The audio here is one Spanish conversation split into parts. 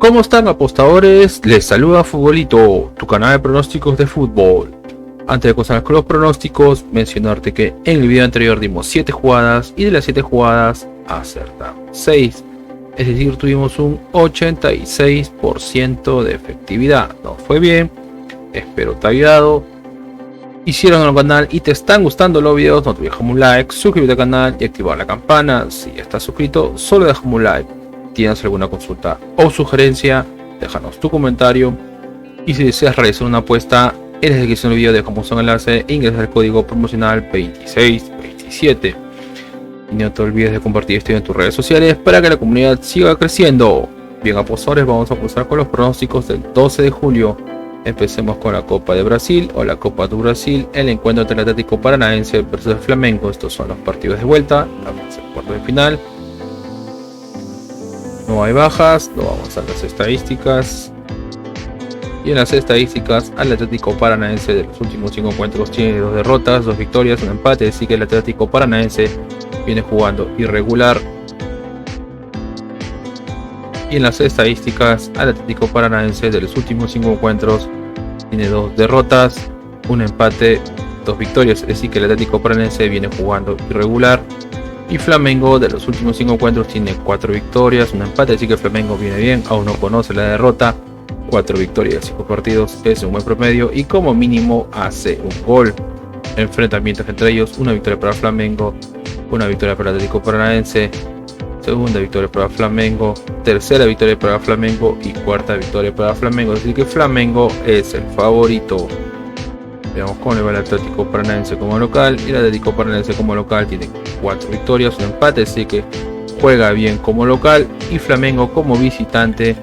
¿Cómo están, apostadores? Les saluda Futbolito, tu canal de pronósticos de fútbol. Antes de comenzar con los pronósticos, mencionarte que en el video anterior dimos 7 jugadas y de las 7 jugadas acertamos 6. Es decir, tuvimos un 86% de efectividad. No fue bien, espero te haya ayudado. Hicieron el canal y te están gustando los videos, no te olvides dejar un like, suscríbete al canal y activar la campana. Si ya estás suscrito, solo déjame un like. ¿Tienes alguna consulta o sugerencia? Déjanos tu comentario. Y si deseas realizar una apuesta, en la descripción del video dejamos un enlace e ingresa el código promocional 2627. Y no te olvides de compartir este video en tus redes sociales para que la comunidad siga creciendo. Bien, apostadores, vamos a comenzar con los pronósticos del 12 de julio. Empecemos con la Copa de Brasil o la Copa do Brasil, el encuentro entre el Atlético Paranaense versus el Flamengo. Estos son los partidos de vuelta, la fase de cuartos de final. No hay bajas, no vamos a las estadísticas. Y en las estadísticas, al Atlético Paranaense de los últimos 5 encuentros tiene 2 derrotas, 2 victorias, un empate, así que el Atlético Paranaense viene jugando irregular. Y en las estadísticas, al Atlético Paranaense de los últimos 5 encuentros tiene 2 derrotas, un empate, 2 victorias, así que el Atlético Paranaense viene jugando irregular. Y Flamengo de los últimos 5 encuentros tiene 4 victorias, un empate, así que Flamengo viene bien, aún no conoce la derrota. 4 victorias, 5 partidos es un buen promedio y como mínimo hace un gol. Enfrentamientos entre ellos, una victoria para Flamengo, una victoria para el Atlético Paranaense, segunda victoria para Flamengo, tercera victoria para Flamengo y cuarta victoria para Flamengo, así que Flamengo es el favorito. Veamos cómo le va el Atlético Paranaense como local. Y el Atlético Paranaense como local tiene 4 victorias, un empate, así que juega bien como local. Y Flamengo como visitante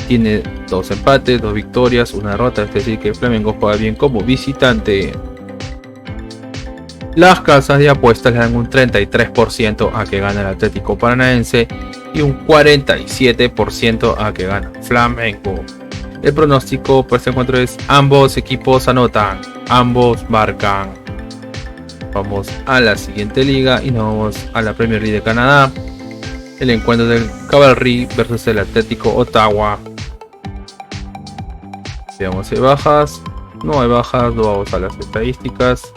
tiene 2 empates, 2 victorias, una derrota, es decir que Flamengo juega bien como visitante. Las casas de apuestas le dan un 33% a que gana el Atlético Paranaense y un 47% a que gana Flamengo. El pronóstico para este encuentro es: ambos equipos anotan, ambos marcan. Vamos a la siguiente liga y nos vamos a la Premier League de Canadá. El encuentro del Cavalry versus el Atlético Ottawa. Veamos si hay bajas. No hay bajas, no vamos a las estadísticas.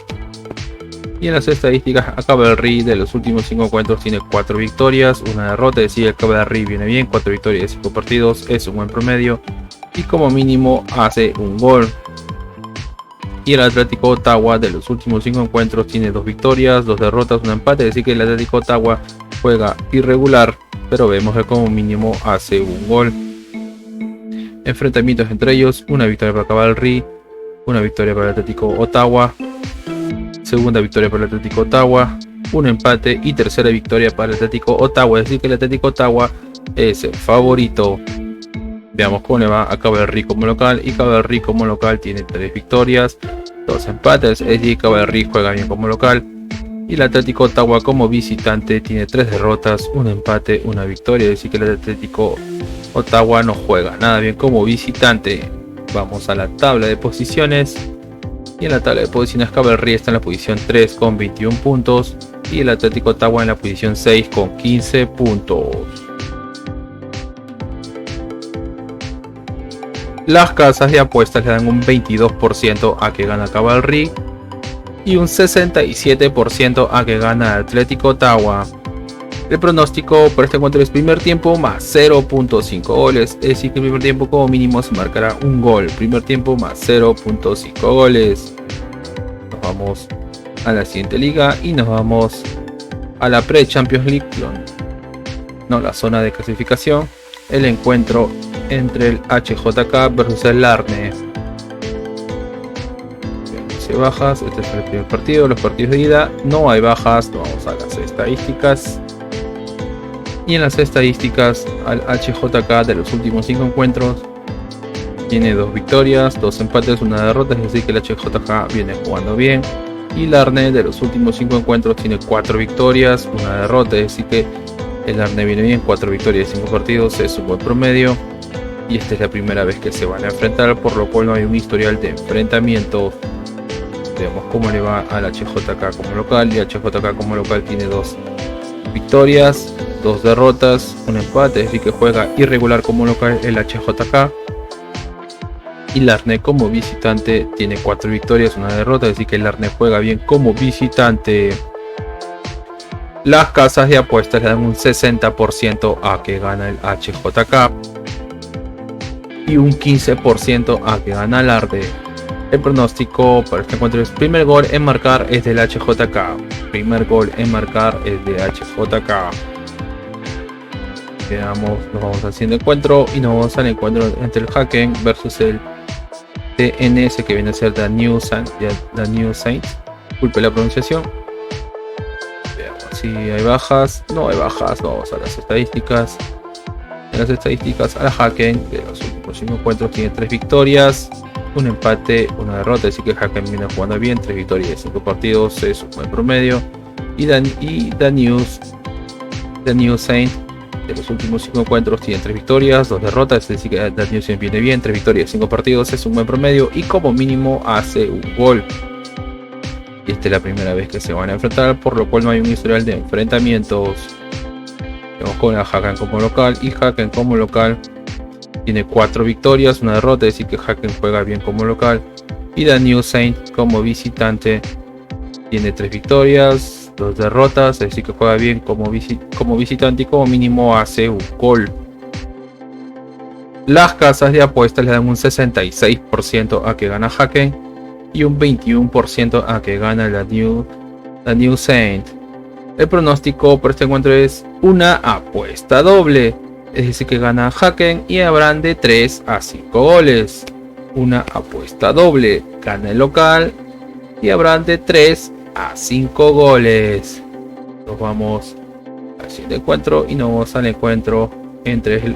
Y en las estadísticas, a Cavalry de los últimos 5 encuentros tiene 4 victorias, una derrota, es decir, el Cavalry viene bien, 4 victorias de 5 partidos, es un buen promedio. Y como mínimo hace un gol. Y el Atlético Ottawa de los últimos 5 encuentros tiene 2 victorias, 2 derrotas, un empate, es decir que el Atlético Ottawa juega irregular, pero vemos que como mínimo hace un gol. Enfrentamientos entre ellos, una victoria para Cavalry, una victoria para el Atlético Ottawa, segunda victoria para el Atlético Ottawa, un empate y tercera victoria para el Atlético Ottawa, es decir que el Atlético Ottawa es el favorito. Veamos cómo le va a Cavalry como local, y Cavalry como local tiene 3 victorias, 2 empates, es decir, Cavalry juega bien como local. Y el Atlético Ottawa como visitante tiene 3 derrotas, un empate, una victoria, es decir que el Atlético Ottawa no juega nada bien como visitante. Vamos a la tabla de posiciones. Y en la tabla de posiciones, Cavalry está en la posición 3 con 21 puntos y el Atlético Ottawa en la posición 6 con 15 puntos. Las casas de apuestas le dan un 22% a que gana Cavalry y un 67% a que gana Atlético Ottawa. El pronóstico por este encuentro es primer tiempo más 0.5 goles, es decir que el primer tiempo como mínimo se marcará un gol. Primer tiempo más 0.5 goles. Nos vamos a la siguiente liga y nos vamos a la Pre-Champions League, la zona de clasificación. El encuentro entre el HJK versus el Larne. Si hay bajas, este es el primer partido. Los partidos de ida no hay bajas, nos vamos a las estadísticas. Y en las estadísticas, al HJK de los últimos 5 encuentros tiene 2 victorias, 2 empates, una derrota, es decir que el HJK viene jugando bien. Y Larne de los últimos 5 encuentros tiene 4 victorias, una derrota, es decir que el Larne viene bien, 4 victorias de 5 partidos, es un buen promedio. Y esta es la primera vez que se van a enfrentar, por lo cual no hay un historial de enfrentamiento. Veamos cómo le va al HJK como local, y el HJK como local tiene 2 victorias, 2 derrotas, un empate, es decir que juega irregular como local el HJK. Y Larne como visitante tiene 4 victorias, una derrota, es decir que Larne juega bien como visitante. Las casas de apuestas le dan un 60% a que gana el HJK y un 15% a que gana Larde. El pronóstico para este encuentro es: primer gol en marcar es del HJK. Primer gol en marcar es de HJK. Veamos, nos vamos al siguiente encuentro y nos vamos al encuentro entre el Haken versus el TNS, que viene a ser The New Saints. Disculpe la pronunciación. Veamos si hay bajas. No hay bajas. Vamos a las estadísticas. En las estadísticas, al Haken de los últimos 5 encuentros tiene 3 victorias, un empate, una derrota, así que el Haken viene jugando bien. 3 victorias de 5 partidos es un buen promedio. Y The New Saint de los últimos 5 encuentros tiene 3 victorias, 2 derrotas, es decir que The New Saint viene bien. 3 victorias de 5 partidos es un buen promedio y como mínimo hace un gol. Y esta es la primera vez que se van a enfrentar, por lo cual no hay un historial de enfrentamientos. Vamos con el Haken como local, y Haken como local tiene 4 victorias, una derrota, es decir que Haken juega bien como local. Y The New Saint como visitante tiene 3 victorias, 2 derrotas, es decir que juega bien como visitante y como mínimo hace un gol. Las casas de apuestas le dan un 66% a que gana Haken y un 21% a que gana The New Saint. El pronóstico por este encuentro es una apuesta doble, es decir que gana Haken y habrán de 3 a 5 goles. Una apuesta doble, gana el local y habrán de 3 a 5 goles. Nos vamos al siguiente encuentro y nos vamos al encuentro entre el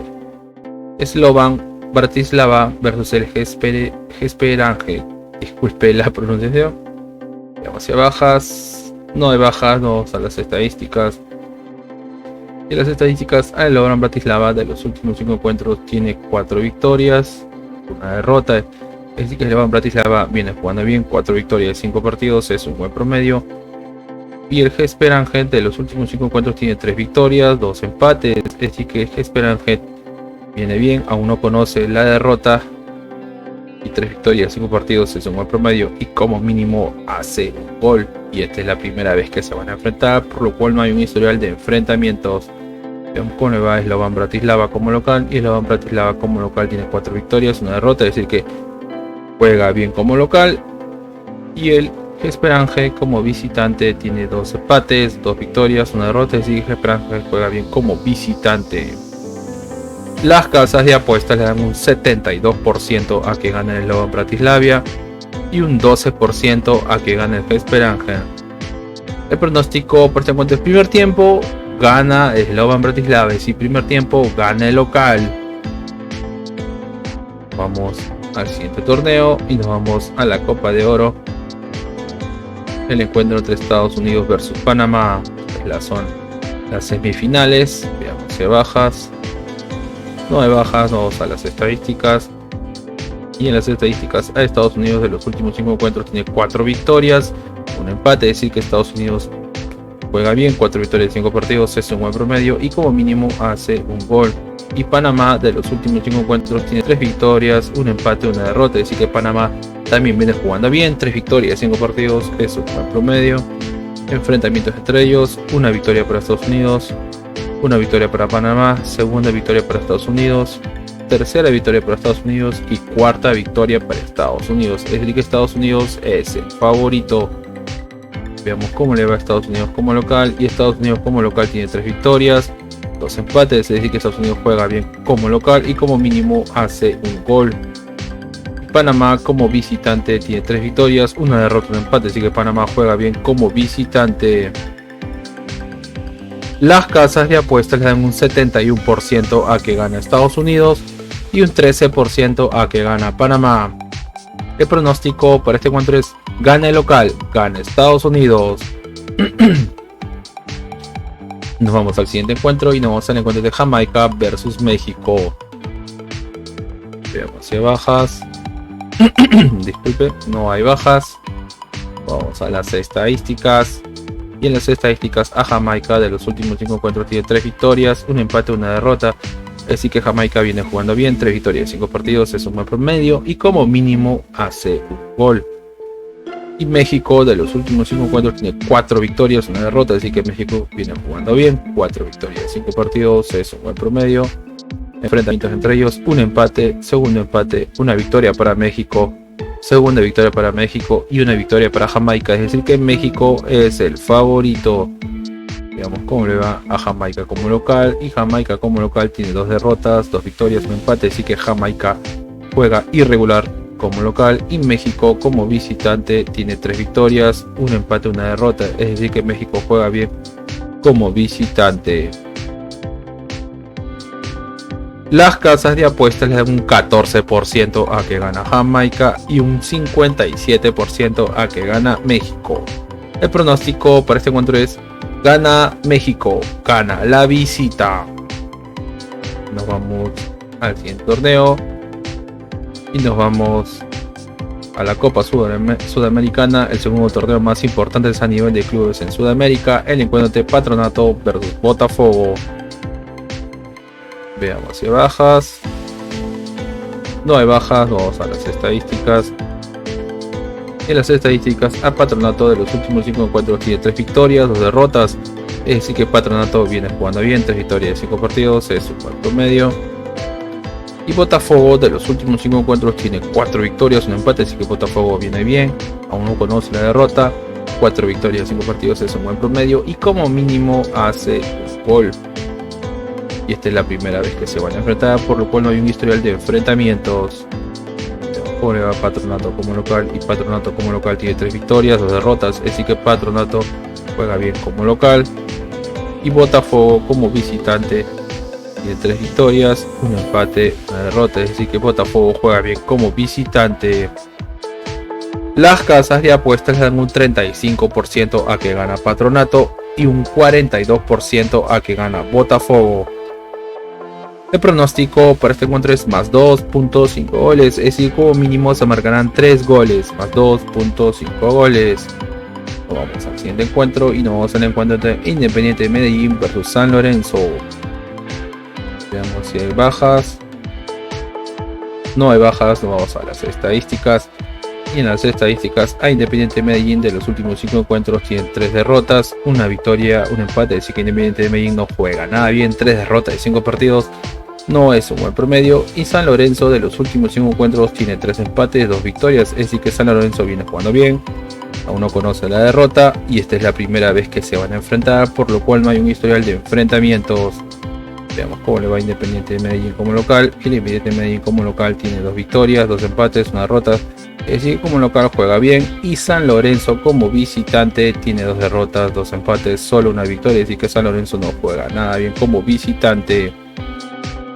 Slovan Bratislava versus el Hesperange. Disculpe la pronunciación. Veamos si hay bajas. No hay bajas, vamos a las estadísticas. Y las estadísticas, el Slovan Bratislava de los últimos 5 encuentros tiene 4 victorias, una derrota. Es decir que el Slovan Bratislava viene jugando bien. 4 victorias de 5 partidos es un buen promedio. Y el Hesperange de los últimos 5 encuentros tiene 3 victorias, 2 empates. Es decir que el Hesperange viene bien, aún no conoce la derrota. Y 3 victorias, 5 partidos es un buen promedio y como mínimo hace un gol. Y esta es la primera vez que se van a enfrentar, por lo cual no hay un historial de enfrentamientos. Veamos cómo le va a Slovan Bratislava como local. Y Slovan Bratislava como local tiene 4 victorias, una derrota, es decir que juega bien como local. Y el Hesperange como visitante tiene 2 empates, 2 victorias, una derrota, es decir que Hesperange juega bien como visitante. Las casas de apuestas le dan un 72% a que gane el Slovan Bratislava y un 12% a que gane el Hesperange. El pronóstico por este encuentro es: primer tiempo gana el Slovan Bratislava y si primer tiempo gana el local. Vamos al siguiente torneo y nos vamos a la Copa de Oro. El encuentro entre Estados Unidos versus Panamá, son las semifinales. Veamos si hay bajas. No hay bajas, vamos a las estadísticas. Y en las estadísticas, a Estados Unidos de los últimos 5 encuentros tiene 4 victorias, un empate, es decir que Estados Unidos juega bien. 4 victorias de 5 partidos es un buen promedio y como mínimo hace un gol. Y Panamá de los últimos 5 encuentros tiene 3 victorias, un empate, una derrota, es decir que Panamá también viene jugando bien. 3 victorias de 5 partidos es un buen promedio. Enfrentamientos entre ellos: una victoria para Estados Unidos, una victoria para Panamá, segunda victoria para Estados Unidos, tercera victoria para Estados Unidos y cuarta victoria para Estados Unidos. Es decir que Estados Unidos es el favorito. Veamos cómo le va a Estados Unidos como local. Y Estados Unidos como local tiene 3 victorias, 2 empates, es decir que Estados Unidos juega bien como local y como mínimo hace un gol. Panamá como visitante tiene 3 victorias, una derrota, un empate, así que Panamá juega bien como visitante. Las casas de apuestas le dan un 71% a que gana Estados Unidos y un 13% a que gana Panamá. El pronóstico para este encuentro es: gana el local, gana Estados Unidos. Nos vamos al siguiente encuentro y nos vamos al encuentro de Jamaica versus México. Veamos si hay bajas. Disculpe, no hay bajas. Vamos a las estadísticas. Y Y en las estadísticas a Jamaica de los últimos 5 encuentros tiene 3 victorias, un empate, una derrota. Así que Jamaica viene jugando bien, 3 victorias en 5 partidos es un buen promedio y como mínimo hace un gol. Y México de los últimos 5 encuentros tiene 4 victorias, una derrota, así que México viene jugando bien, 4 victorias en 5 partidos es un buen promedio. Enfrentamientos entre ellos, un empate, segundo empate, una victoria para México, segunda victoria para México y una victoria para Jamaica, es decir que México es el favorito. Veamos cómo le va a Jamaica como local, y Jamaica como local tiene 2 derrotas, 2 victorias, un empate, así que Jamaica juega irregular como local, y México como visitante tiene 3 victorias, un empate, una derrota, es decir que México juega bien como visitante. Las casas de apuestas le dan un 14% a que gana Jamaica y un 57% a que gana México. El pronóstico para este encuentro es: gana México, gana la visita. Nos vamos al siguiente torneo y nos vamos a la Copa Sudamericana, el segundo torneo más importante a nivel de clubes en Sudamérica. El encuentro de Patronato versus Botafogo. Veamos si hay bajas. No hay bajas, vamos a las estadísticas. En las estadísticas a Patronato de los últimos 5 encuentros tiene 3 victorias, 2 derrotas, es decir que Patronato viene jugando bien, 3 victorias de 5 partidos es un buen promedio. Y Botafogo de los últimos 5 encuentros tiene 4 victorias, un empate, así que Botafogo viene bien, aún no conoce la derrota, 4 victorias de 5 partidos es un buen promedio y como mínimo hace un gol. Y esta es la primera vez que se van a enfrentar, por lo cual no hay un historial de enfrentamientos. Le va Patronato como local, y Patronato como local tiene 3 victorias, 2 derrotas, es decir que Patronato juega bien como local, y Botafogo como visitante tiene 3 victorias, un empate, una derrota, es decir que Botafogo juega bien como visitante. Las casas de apuestas le dan un 35% a que gana Patronato y un 42% a que gana Botafogo. El pronóstico para este encuentro es más 2.5 goles, es decir, como mínimo se marcarán 3 goles, más 2.5 goles. Nos vamos al siguiente encuentro y nos vamos al encuentro de Independiente de Medellín versus San Lorenzo. Veamos si hay bajas. No hay bajas, nos vamos a las estadísticas. Y en las estadísticas a Independiente de Medellín de los últimos 5 encuentros tienen 3 derrotas, una victoria, un empate, así que Independiente de Medellín no juega nada bien, 3 derrotas de 5 partidos no es un buen promedio. Y San Lorenzo de los últimos 5 encuentros tiene 3 empates, 2 victorias, es decir que San Lorenzo viene jugando bien, aún no conoce la derrota y esta es la primera vez que se van a enfrentar, por lo cual no hay un historial de enfrentamientos. Veamos cómo le va a Independiente de Medellín como local. El Independiente de Medellín como local tiene 2 victorias, 2 empates, una derrota, es decir, como local juega bien. Y San Lorenzo como visitante tiene 2 derrotas, 2 empates, solo una victoria, es decir que San Lorenzo no juega nada bien como visitante.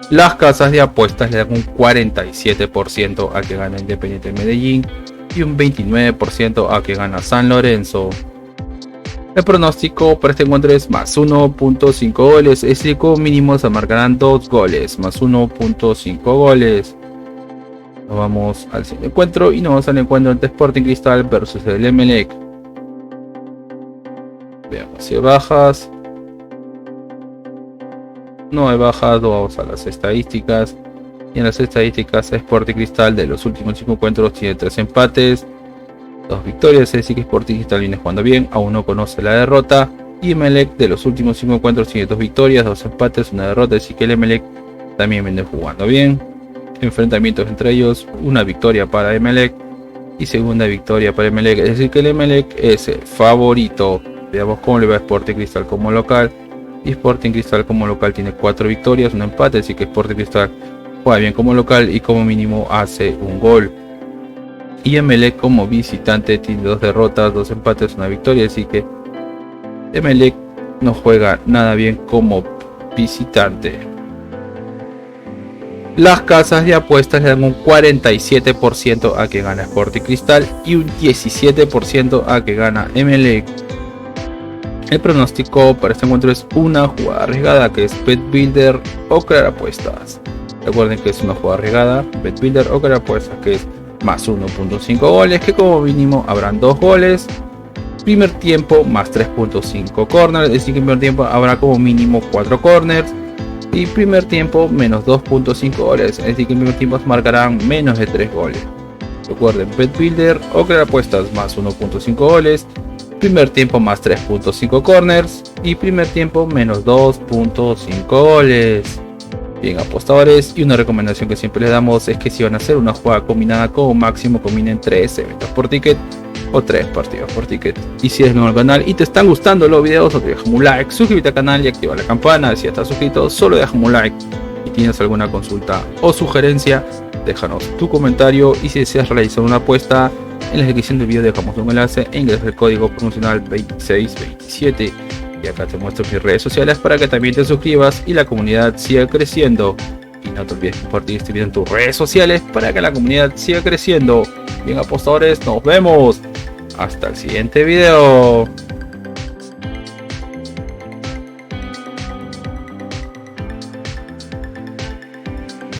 Las casas de apuestas le dan un 47% a que gana Independiente de Medellín y un 29% a que gana San Lorenzo. El pronóstico para este encuentro es más 1.5 goles, es decir, como mínimo se marcarán 2 goles, más 1.5 goles. Nos vamos al siguiente encuentro y nos vamos al encuentro entre Sporting Cristal versus el Emelec. Veamos si hay bajas. No hay bajas, vamos a las estadísticas. Y en las estadísticas Sporting Cristal de los últimos 5 encuentros tiene 3 empates, 2 victorias, es decir que Sporting Cristal viene jugando bien, aún no conoce la derrota. Y Emelec de los últimos 5 encuentros tiene 2 victorias, 2 empates, una derrota, es decir que el Emelec también viene jugando bien. Enfrentamientos entre ellos, una victoria para Emelec y segunda victoria para Emelec, es decir que el Emelec es el favorito. Veamos cómo le va a Sporting Cristal como local. Y Sporting Cristal como local tiene 4 victorias, un empate, así que Sporting Cristal juega bien como local y como mínimo hace un gol. Y Emelec como visitante tiene 2 derrotas, 2 empates, una victoria, así que Emelec no juega nada bien como visitante. Las casas de apuestas le dan un 47% a que gana Sporting Cristal y un 17% a que gana Emelec. El pronóstico para este encuentro es una jugada arriesgada, que es BetBuilder o crear apuestas. Recuerden que es una jugada arriesgada, BetBuilder o crear apuestas, que es más 1.5 goles, que como mínimo habrán 2 goles primer tiempo más 3.5 corners, es decir que en primer tiempo habrá como mínimo 4 corners. Y primer tiempo menos 2.5 goles, es decir que en primer tiempo marcarán menos de 3 goles. Recuerden Bet Builder o crear apuestas más 1.5 goles, primer tiempo más 3.5 corners y primer tiempo menos 2.5 goles. Bien, apostadores, y una recomendación que siempre les damos es que si van a hacer una jugada combinada, como máximo combinen 3 eventos por ticket o 3 partidos por ticket. Y si eres nuevo al canal y te están gustando los videos, no te dejes un like, suscríbete al canal y activa la campana. Si ya estás suscrito, solo déjame un like. Y tienes alguna consulta o sugerencia, déjanos tu comentario, y si deseas realizar una apuesta, en la descripción del video dejamos un enlace e ingresa el código promocional 2627. Y acá te muestro mis redes sociales para que también te suscribas y la comunidad siga creciendo. Y no te olvides compartir este video en tus redes sociales para que la comunidad siga creciendo. Bien, apostadores, nos vemos hasta el siguiente video.